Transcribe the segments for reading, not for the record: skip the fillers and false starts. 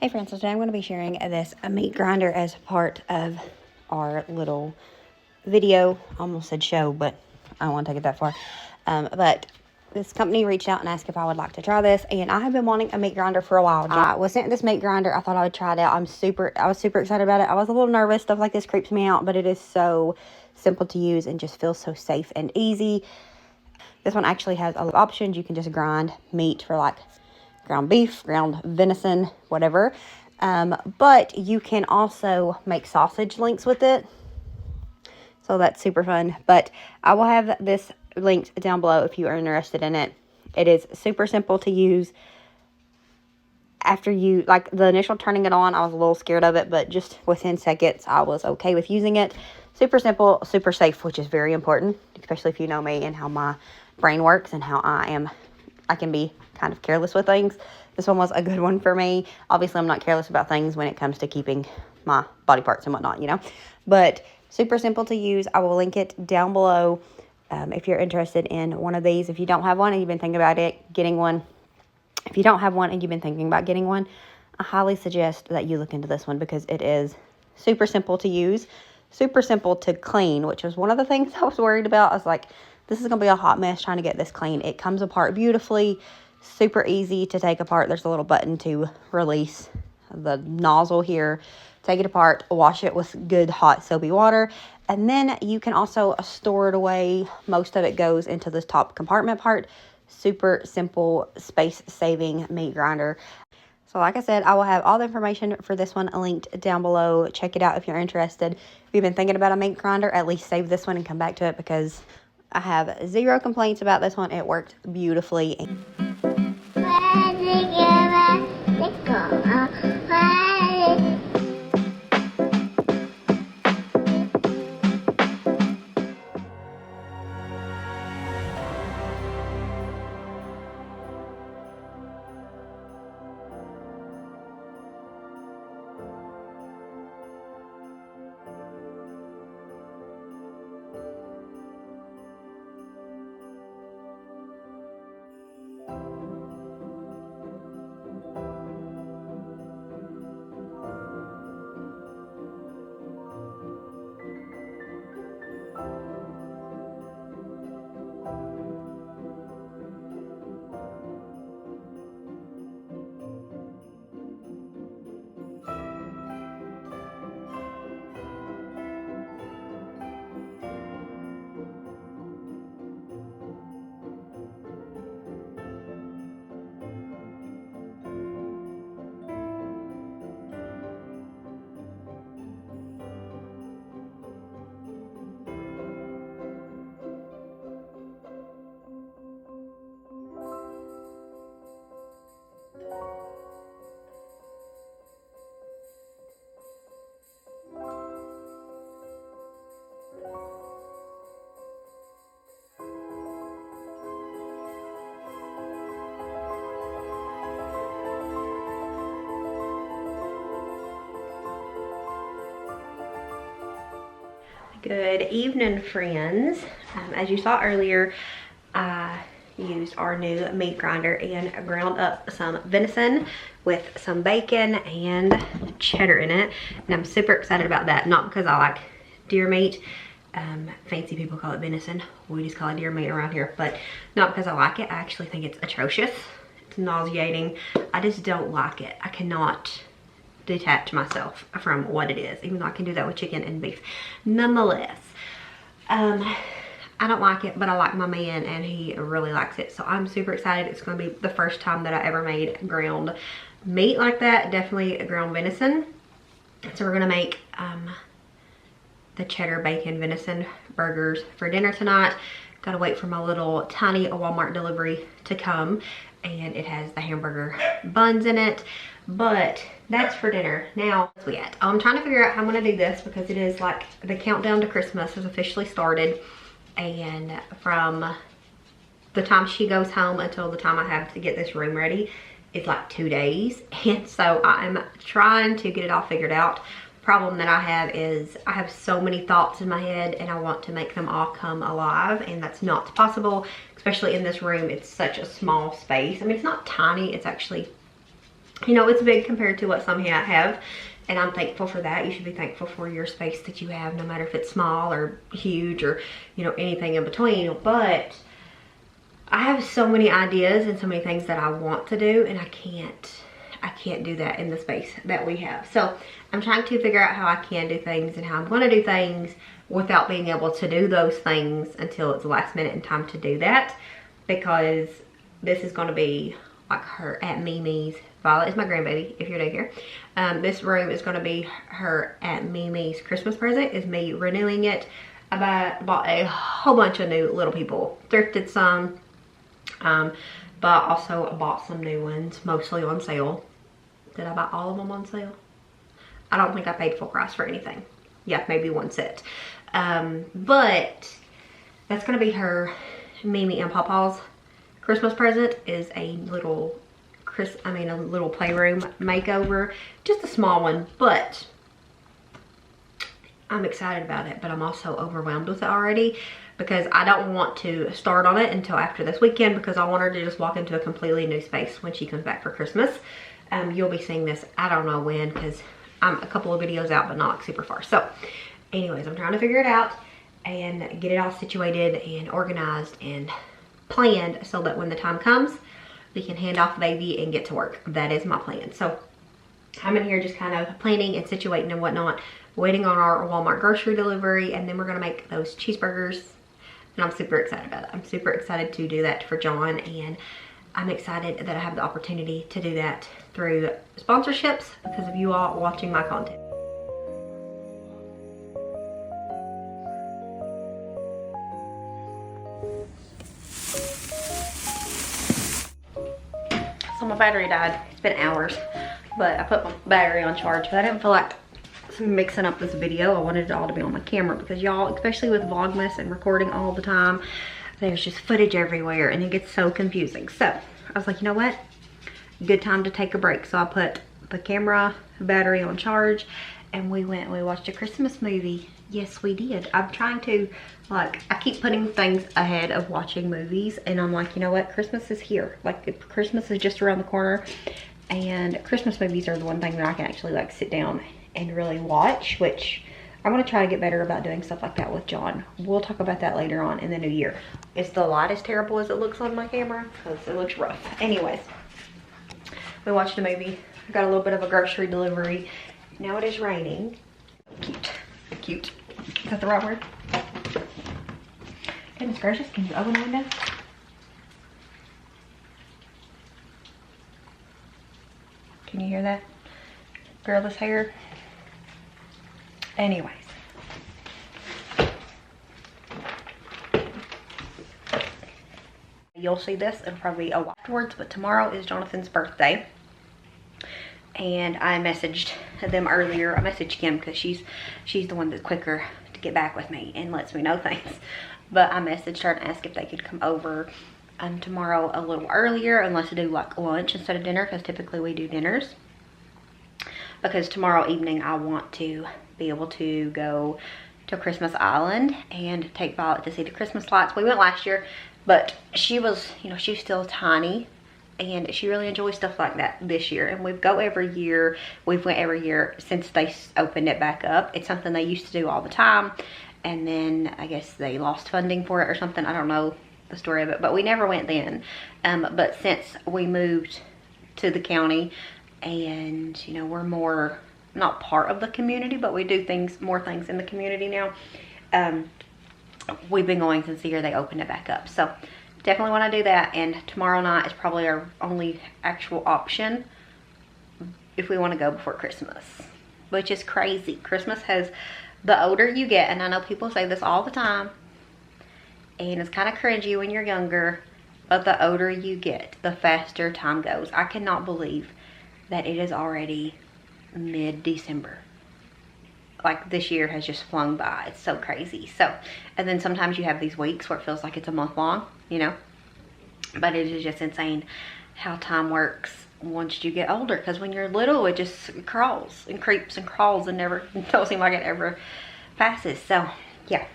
Hey friends, so today I'm going to be sharing this meat grinder as part of our little video. Almost said show, but I don't want to take it that far. But this company reached out and asked if I would like to try this, and I have been wanting a meat grinder for a while. I was sent this meat grinder. I thought I would try it out. I was super excited about it. I was a little nervous. Stuff like this creeps me out, but it is so simple to use and just feels so safe and easy. This one actually has a lot of options. You can just grind meat for like ground beef, ground venison, whatever. But you can also make sausage links with it. So that's super fun. But I will have this linked down below if you are interested in it. It is super simple to use. After you, like the initial turning it on, I was a little scared of it, but just within seconds, I was okay with using it. Super simple, super safe, which is very important, especially if you know me and how my brain works and how I can be kind of careless with things. This one was a good one for me. Obviously, I'm not careless about things when it comes to keeping my body parts and whatnot, you know. But super simple to use. I will link it down below if you're interested in one of these. If you don't have one and you've been thinking about getting one, if you don't have one and you've been thinking about getting one, I highly suggest that you look into this one because it is super simple to use, super simple to clean, which was one of the things I was worried about. I was like, this is going to be a hot mess trying to get this clean. It comes apart beautifully, super easy to take apart. There's a little button to release the nozzle here. Take it apart, wash it with good hot soapy water, and then you can also store it away. Most of it goes into this top compartment part. Super simple, space-saving meat grinder. So like I said, I will have all the information for this one linked down below. Check it out if you're interested. If you've been thinking about a meat grinder, at least save this one and come back to it because I have zero complaints about this one. It worked beautifully. Good evening, friends. As you saw earlier, I used our new meat grinder and ground up some venison with some bacon and cheddar in it. And I'm super excited about that. Not because I like deer meat. Fancy people call it venison. We just call it deer meat around here. But not because I like it. I actually think it's atrocious. It's nauseating. I just don't like it. I cannot detach myself from what it is, even though I can do that with chicken and beef. Nonetheless, I don't like it, but I like my man and he really likes it, so I'm super excited. It's going to be the first time that I ever made ground meat like that. Definitely ground venison. So we're going to make the cheddar bacon venison burgers for dinner tonight. Gotta wait for my little tiny Walmart delivery to come, and it has the hamburger buns in it. But that's for dinner. Now, what's we at? I'm trying to figure out how I'm gonna do this because it is like the countdown to Christmas has officially started, and from the time she goes home until the time I have to get this room ready, it's like 2 days. And so I'm trying to get it all figured out. Problem that I have is I have so many thoughts in my head and I want to make them all come alive, and that's not possible, especially in this room. It's such a small space. I mean, it's not tiny, it's actually You know, it's big compared to what some have, and I'm thankful for that. You should be thankful for your space that you have, no matter if it's small or huge or, you know, anything in between. But I have so many ideas and so many things that I want to do, and I can't do that in the space that we have. So I'm trying to figure out how I can do things and how I'm going to do things without being able to do those things until it's the last minute in time to do that, because this is going to be like her Aunt Mimi's. Violet is my grandbaby, if you're new here. This room is going to be her Aunt Mimi's Christmas present, is me renewing it. I bought a whole bunch of new Little People, thrifted some, but also bought some new ones, mostly on sale. Did I buy all of them on sale? I don't think I paid full price for anything. Yeah, maybe one set. But that's going to be her Mimi and Pawpaw's Christmas present, is a little a little playroom makeover. Just a small one, but I'm excited about it, but I'm also overwhelmed with it already, because I don't want to start on it until after this weekend, because I want her to just walk into a completely new space when she comes back for Christmas. You'll be seeing this, I don't know when, because I'm a couple of videos out, but not like super far. So anyways, I'm trying to figure it out and get it all situated and organized and planned so that when the time comes, we can hand off the baby and get to work. That is my plan. So I'm in here just kind of planning and situating and whatnot, waiting on our Walmart grocery delivery, and then we're gonna make those cheeseburgers, and I'm super excited about it. I'm super excited to do that for John, and I'm excited that I have the opportunity to do that through sponsorships because of you all watching my content. So my battery died. It's been hours, but I put my battery on charge, but I didn't feel like mixing up this video. I wanted it all to be on my camera because y'all, especially with Vlogmas and recording all the time, there's just footage everywhere and it gets so confusing. So I was like, you know what? Good time to take a break. So I put the camera battery on charge and we went and we watched a Christmas movie. Yes, we did. I'm trying to, like, I keep putting things ahead of watching movies, and I'm like, you know what? Christmas is here. Like, Christmas is just around the corner, and Christmas movies are the one thing that I can actually, like, sit down and really watch, which I'm gonna try to get better about doing stuff like that with John. We'll talk about that later on in the new year. Is the light as terrible as it looks on my camera? Because it looks rough. Anyways, we watched a movie. I got a little bit of a grocery delivery. Now it is raining. Cute. Cute. Is that the right word? Goodness gracious, can you open the window? Can you hear that? Girl's hair. Anyways. You'll see this, it'll probably be a while afterwards, but tomorrow is Jonathan's birthday. And I messaged them earlier. I messaged Kim because she's the one that's quicker to get back with me and lets me know things. But I messaged her and asked if they could come over tomorrow a little earlier, and let's do like lunch instead of dinner, because typically we do dinners. Because tomorrow evening I want to be able to go to Christmas Island and take Violet to see the Christmas lights. We went last year, but she was, you know, she's still tiny and she really enjoys stuff like that this year. And we go every year. We've went every year since they opened it back up. It's something they used to do all the time, and then I guess they lost funding for it or something. I don't know the story of it, but we never went then. But since we moved to the county, and you know, we're more not part of the community, but we do more things in the community now. We've been going since the year they opened it back up. So definitely want to do that, and tomorrow night is probably our only actual option if we want to go before Christmas, which is crazy. Christmas has, the older you get, and I know people say this all the time, and it's kind of cringy when you're younger, but the older you get, the faster time goes. I cannot believe that it is already mid-December. Like, this year has just flown by. It's so crazy. So, and then sometimes you have these weeks where it feels like it's a month long, you know, but it is just insane how time works once you get older, because when you're little it just crawls and creeps and crawls and never, it don't seem like it ever passes. So yeah,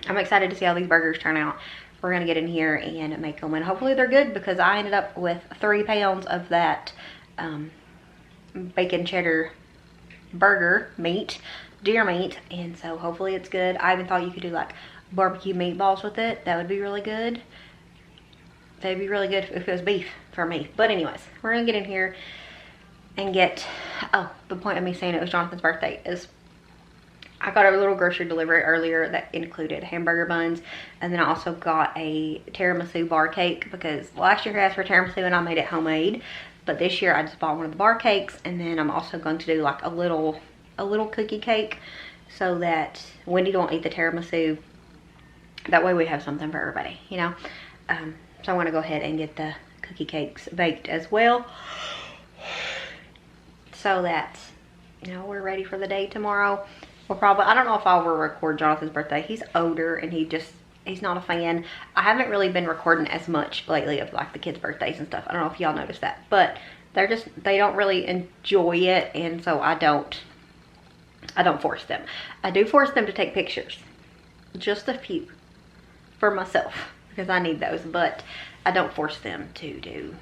I'm excited to see how these burgers turn out. We're gonna get in here and make them, and hopefully they're good, because I ended up with 3 pounds of that bacon cheddar burger meat, deer meat, and so hopefully it's good. I even thought you could do like barbecue meatballs with it. That would be really good. That'd be really good if it was beef for me. But anyways, we're gonna get in here and get, oh, the point of me saying it was Jonathan's birthday is I got a little grocery delivery earlier that included hamburger buns, and then I also got a tiramisu bar cake, because last year he asked for tiramisu and I made it homemade, but this year I just bought one of the bar cakes, and then I'm also going to do like a little cookie cake so that Wendy don't eat the tiramisu. That way we have something for everybody, you know. So I want to go ahead and get the cookie cakes baked as well, so that, you know, we're ready for the day tomorrow. We'll probably, I don't know if I'll record Jonathan's birthday. He's older and he's not a fan. I haven't really been recording as much lately of like the kids' birthdays and stuff. I don't know if y'all noticed that, but they don't really enjoy it, and so I don't force them. I do force them to take pictures, just a few for myself, because I need those, but I don't force them to do,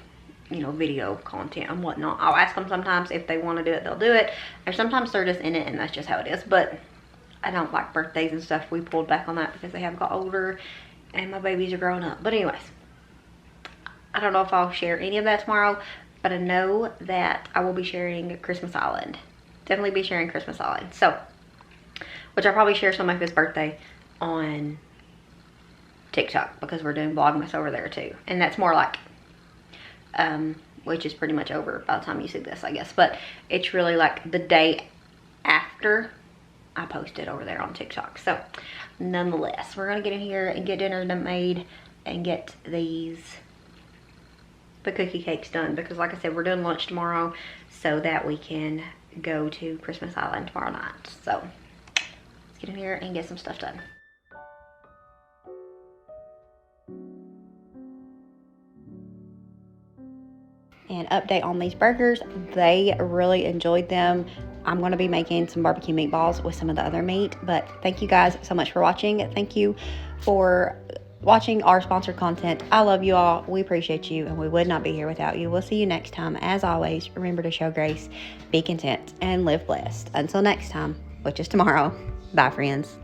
you know, video content and whatnot. I'll ask them sometimes if they want to do it, they'll do it, or sometimes they're just in it and that's just how it is. But I don't like birthdays and stuff. We pulled back on that because they have got older and my babies are growing up. But anyways, I don't know if I'll share any of that tomorrow, but I know that I will be sharing Christmas Island. Definitely be sharing Christmas Island. So, which I'll probably share some of his birthday on TikTok, because we're doing Vlogmas over there too. And that's more like, which is pretty much over by the time you see this, I guess. But it's really like the day after I post it over there on TikTok. So, nonetheless, we're going to get in here and get dinner made and get the cookie cakes done. Because like I said, we're doing lunch tomorrow so that we can go to Christmas Island tomorrow night. So, let's get in here and get some stuff done. And update on these burgers, they really enjoyed them. I'm going to be making some barbecue meatballs with some of the other meat. But thank you guys so much for watching. Thank you for watching our sponsored content. I love you all. We appreciate you, and we would not be here without you. We'll see you next time. As always, remember to show grace, be content, and live blessed. Until next time, which is tomorrow. Bye, friends.